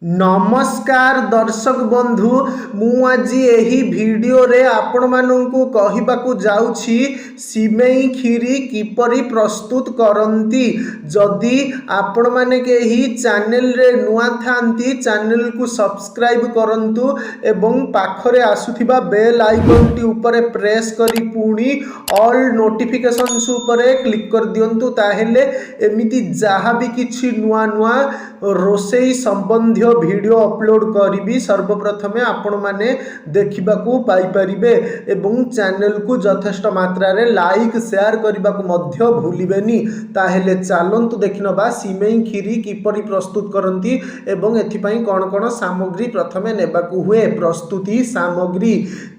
नमस्कार दर्शक बंधु मु आज यही वीडियो रे आपण मानू कहवाकू जाउछि सिमेई खीरी किपरि प्रस्तुत करंती। जदि आपण माने केही चैनल रे नुआ थांती चैनल को सब्सक्राइब करंतु एवं पाखरे आसुथिबा बेल आइकन टी ऊपर प्रेस करी पुणी ऑल नोटिफिकेशंस ऊपर क्लिक कर दियंतु। ताहेले एमिति जहाँ भी किछि नुआ नुआ रोषेई संबंधी वीडियो अपलोड करी सर्वप्रथमे आपण माने देखा पाई परिबे एवं चैनल को यथेष्ट मात्रा रे लाइक शेयर करने को भूलिबेनी। ताहेले चलंतु देखिनबा सिमेई खीरी किपरि प्रस्तुत करंती एवं एथिपाई कौन कौन सामग्री प्रथमे नेबाकू हुए। प्रस्तुति सामग्री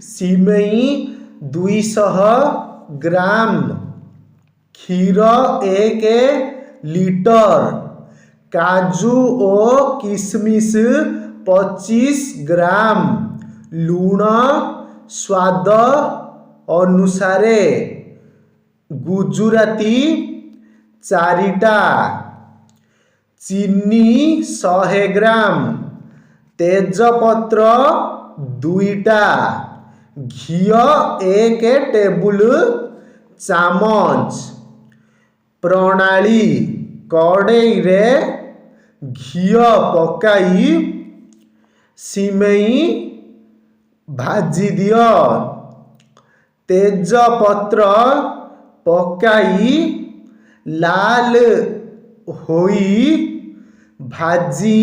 सिमेई 200 ग्राम, क्षीर 1 लीटर, काजू और किशमिश 25 ग्राम, लूण स्वाद अनुसारे, गुजुराती 4टा, चीनी 100 ग्राम, तेजपत्र 2टा, घी 1 टेबुल चामच। प्रणाली कड़ाई रे घी पकाई सिमेई भाजी दियो, तेजपत्र पकाई लाल होई भाजी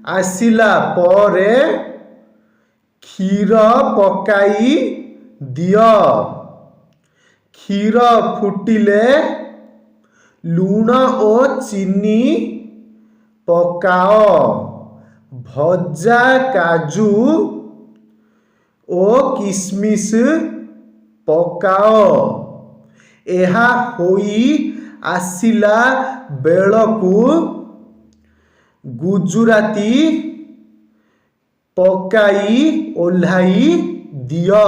आसिला परे क्षीर पकाई दियो। क्षीर फुटिले लूण और चीनी पकाओ। भजा काजू और किशमिश पकाओ। एहा होई आसिला बेलकू गुजुराती पकाई ओल्हाई दियो।